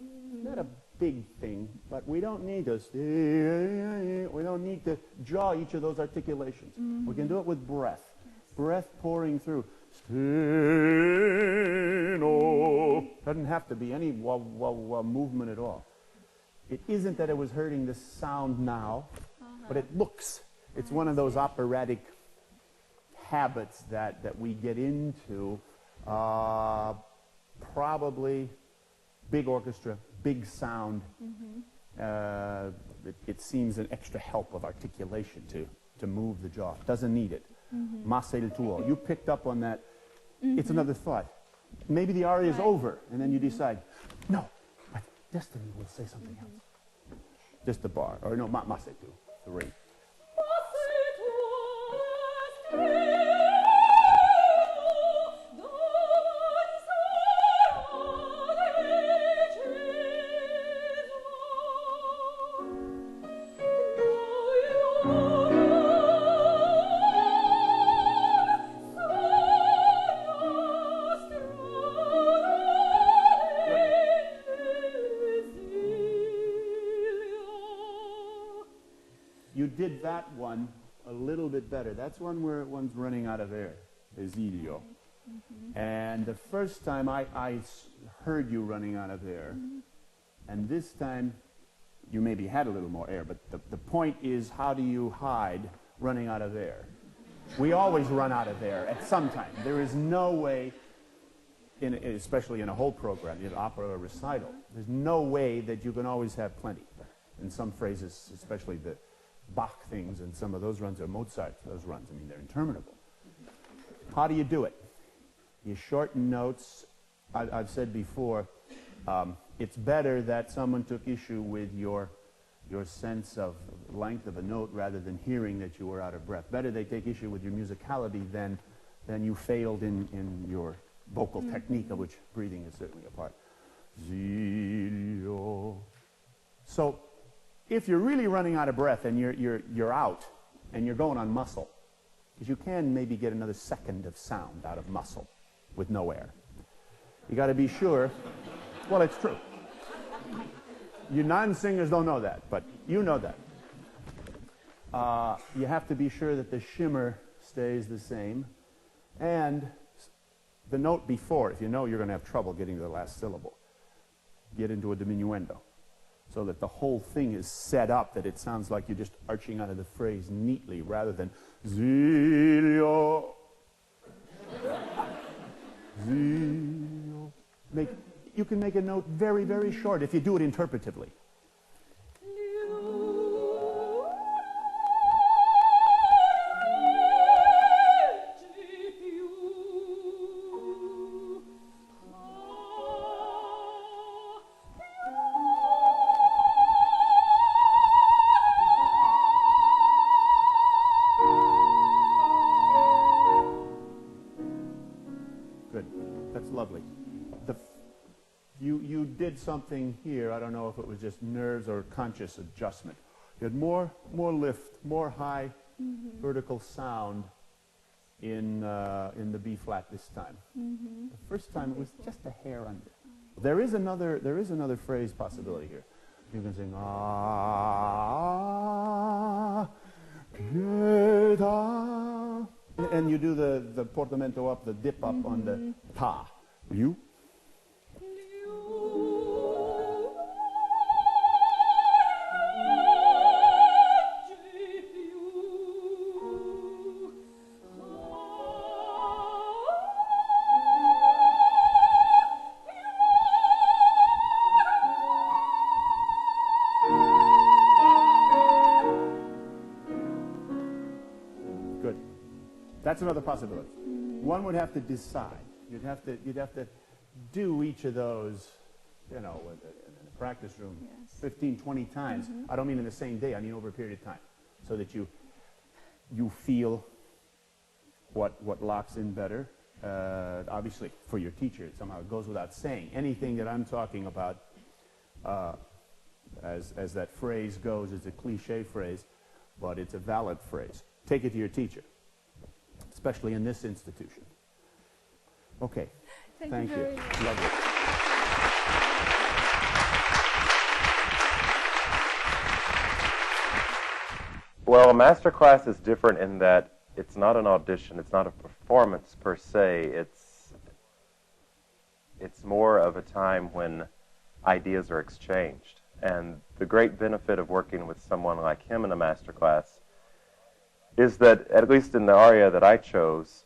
not a big thing, but we don't need to jaw each of those articulations. We can do it with breath. Breath pouring through. Steno. Doesn't have to be any movement at all. It isn't that it was hurting the sound now, but it looks. It's one of those operatic habits that we get into. Probably big orchestra, big sound. It seems an extra help of articulation to move the jaw. Doesn't need it. Masse il tuo. You picked up on that. It's another thought. Maybe the aria is over, and then you decide, no, but Destiny will say something else. Just the bar, or no, masse tu, the ring. You did that one a little bit better. That's one where one's running out of air, esilio. And the first time I heard you running out of air, and this time you maybe had a little more air, but the point is, how do you hide running out of air? We always run out of air at some time. There is no way, especially in a whole program, in opera or recital, there's no way that you can always have plenty. In some phrases, especially the Bach things and some of those runs, or Mozart, those runs, I mean, they're interminable. How do you do it? You shorten notes. I've said before, it's better that someone took issue with your sense of length of a note rather than hearing that you were out of breath. Better they take issue with your musicality than you failed in your vocal technique, of which breathing is certainly a part. Zilio. So, if you're really running out of breath and you're out and you're going on muscle, because you can maybe get another second of sound out of muscle with no air. You got to be sure. Well, it's true. You non-singers don't know that, but you know that. You have to be sure that the shimmer stays the same, and the note before, if you know you're going to have trouble getting to the last syllable, get into a diminuendo, so that the whole thing is set up that it sounds like you're just arching out of the phrase neatly rather than Zilio. Zio. You can make a note very, very short if you do it interpretively. Good. That's lovely. You did something here. I don't know if it was just nerves or conscious adjustment. You had more lift, more high vertical sound in the B flat this time. The first time it was just a hair under. There is another phrase possibility here. You can sing ah, pietà, and you do the portamento up, the dip up on the ta. You. That's another possibility. One would have to decide. You'd have to do each of those, in a practice room 15, 20 times. I don't mean in the same day. I mean over a period of time, so that you feel what locks in better. Obviously, for your teacher, somehow it goes without saying. Anything that I'm talking about, as that phrase goes, is a cliche phrase, but it's a valid phrase. Take it to your teacher, especially in this institution. Okay. Thank you. Lovely. Well, a master class is different in that it's not an audition, it's not a performance per se, it's more of a time when ideas are exchanged. And the great benefit of working with someone like him in a master class is that, at least in the aria that I chose,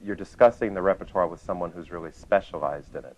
you're discussing the repertoire with someone who's really specialized in it.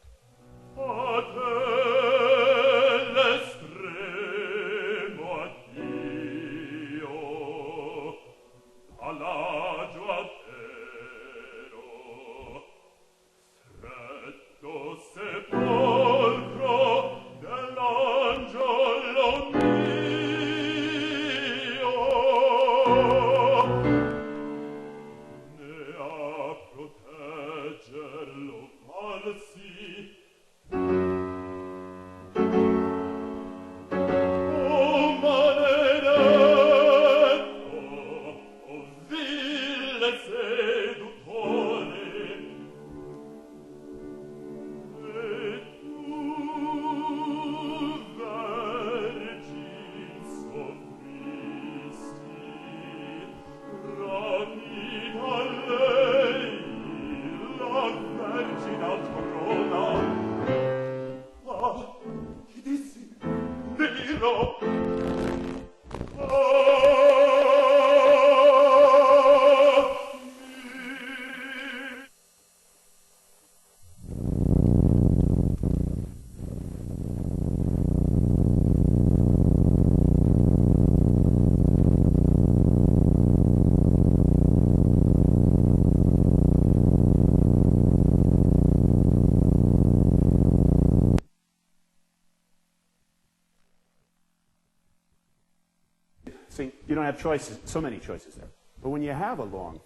See, you don't have choices, so many choices there. But when you have a long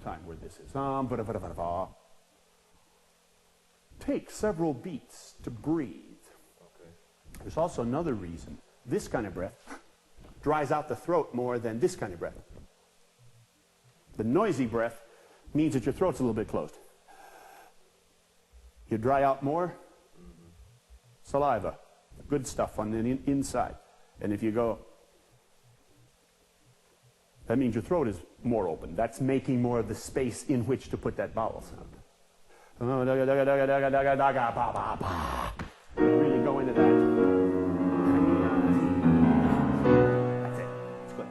time where this is, take several beats to breathe. Okay. There's also another reason. This kind of breath dries out the throat more than this kind of breath. The noisy breath means that your throat's a little bit closed. You dry out more, saliva, good stuff on the inside. And if you go, that means your throat is more open. That's making more of the space in which to put that vowel sound. Really go into that. That's it. It's good.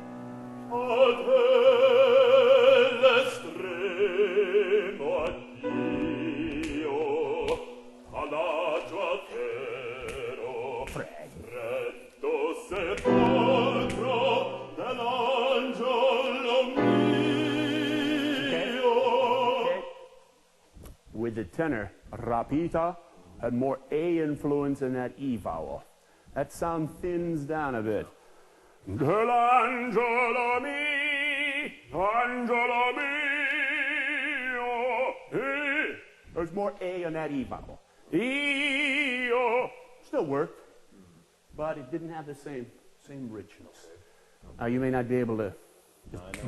Freddo sepolcro dell'angelo mio. With the tenor, rapita had more A influence than that E vowel. That sound thins down a bit. Dell'angelo angelo mio. There's more A on that E vowel. Io still worked, but it didn't have the same richness. Now you may not be able to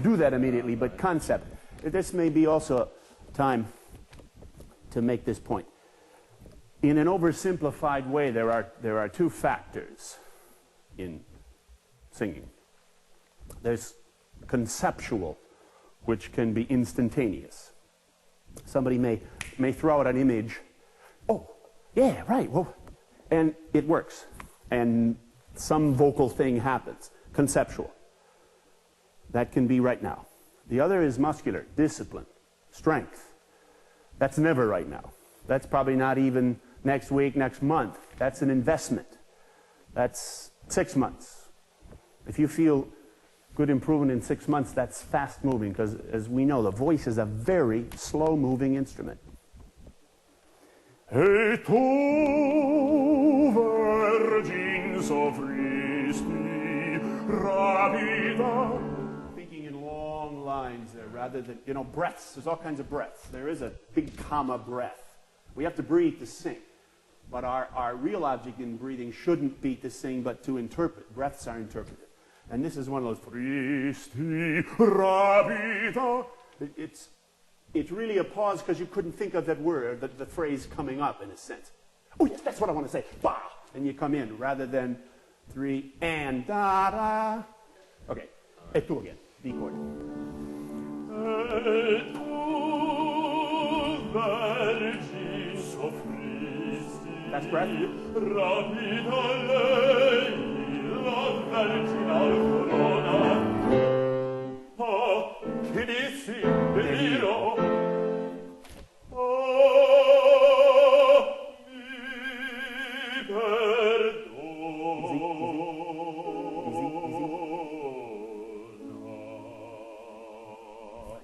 do that immediately, but concept. This may be also time to make this point. In an oversimplified way, there are two factors in singing. There's conceptual, which can be instantaneous. Somebody may throw out an image. Oh, yeah, right. Well, and it works, and some vocal thing happens. Conceptual. That can be right now. The other is muscular, discipline, strength. That's never right now. That's probably not even next week, next month. That's an investment. That's 6 months. If you feel good improvement in 6 months, that's fast moving, because as we know, the voice is a very slow moving instrument. E tu, virgin soffristi, rapida. Thinking in long lines there, rather than, breaths. There's all kinds of breaths. There is a big comma breath. We have to breathe to sing. But our real object in breathing shouldn't be to sing, but to interpret. Breaths are interpreted. And this is one of those, tristi, rapida. It's really a pause because you couldn't think of that word, the phrase coming up in a sense. Oh, yes, that's what I want to say. Bah! And you come in rather than 3 and da-da. Okay. E tu again. D chord. E tu, virgin soffristi. That's breath. Rapida lei, la vergine corona. Ah, che dissi, dirò.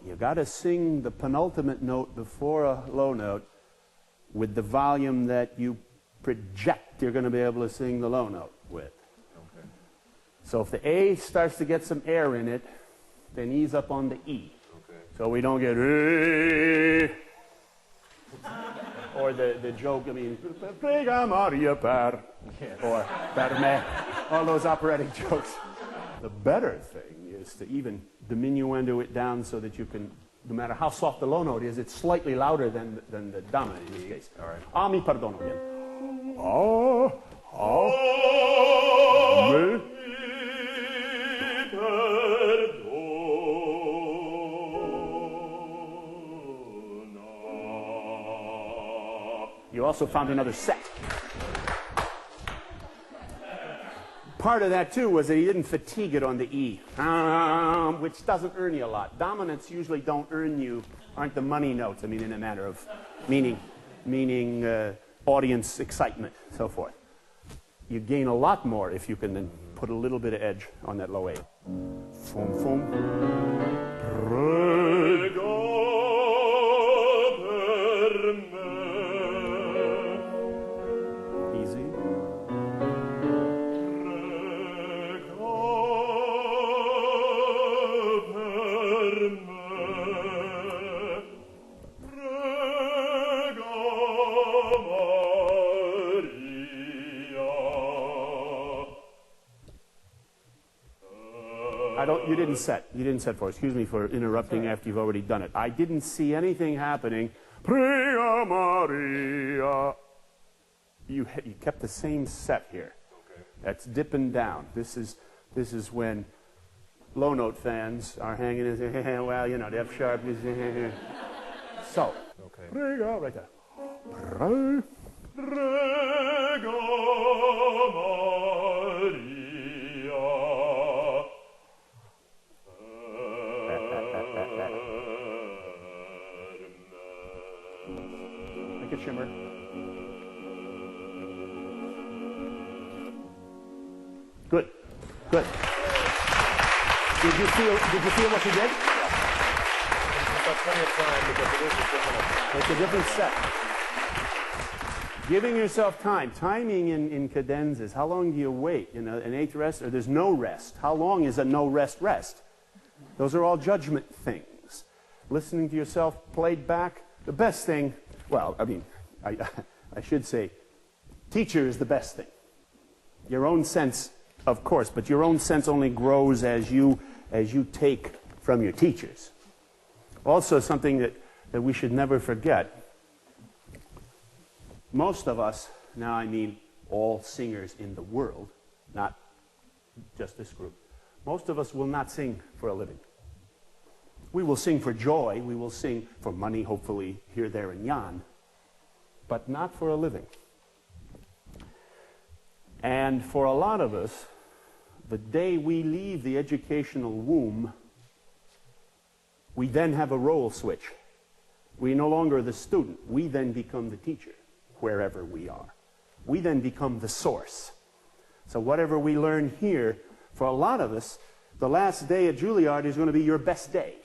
You got to sing the penultimate note before a low note with the volume that you project you're going to be able to sing the low note with. Okay. So if the A starts to get some air in it, then ease up on the E. Okay. So we don't get A. Or the joke, Prega Maria per, or per me, all those operatic jokes. The better thing is to even diminuendo it down so that you can, no matter how soft the low note is, it's slightly louder than the dominant in this case. All right. Ah, mi perdono again. Me. You also found another set. Part of that, too, was that he didn't fatigue it on the E, which doesn't earn you a lot. Dominants usually don't earn you, aren't the money notes, in a matter of meaning audience excitement, so forth. You gain a lot more if you can then put a little bit of edge on that low A. Fum, fum. Easy. You didn't set for it. Excuse me for interrupting after you've already done it. I didn't see anything happening. Prega Maria. You kept the same set here. Okay. That's dipping down. This is when low note fans are hanging in, well, the F sharp is so. Okay. Prega, right there. Prega Maria. Make it shimmer. Good. Good. Did you feel what you did? It's a different set. Giving yourself time. Timing in cadenzas. How long do you wait? You know, an eighth rest, or there's no rest. How long is a no rest rest? Those are all judgment things. Listening to yourself played back. The best thing, well, I mean, I should say, teacher is the best thing. Your own sense, of course, but your own sense only grows as you take from your teachers. Also, something that we should never forget. Most of us, now I mean all singers in the world, not just this group, most of us will not sing for a living. We will sing for joy, we will sing for money, hopefully here, there, and yon, but not for a living. And for a lot of us, the day we leave the educational womb, we then have a role switch. We no longer are the student, we then become the teacher, wherever we are. We then become the source. So whatever we learn here, for a lot of us, the last day at Julliard is going to be your best day.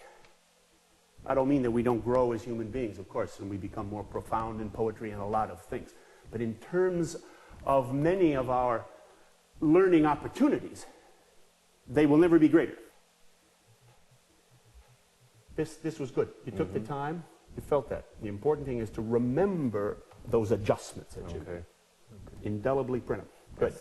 I don't mean that we don't grow as human beings, of course, and we become more profound in poetry and a lot of things. But in terms of many of our learning opportunities, they will never be greater. This was good. You took the time, you felt that. The important thing is to remember those adjustments that you made. Indelibly print them. Good.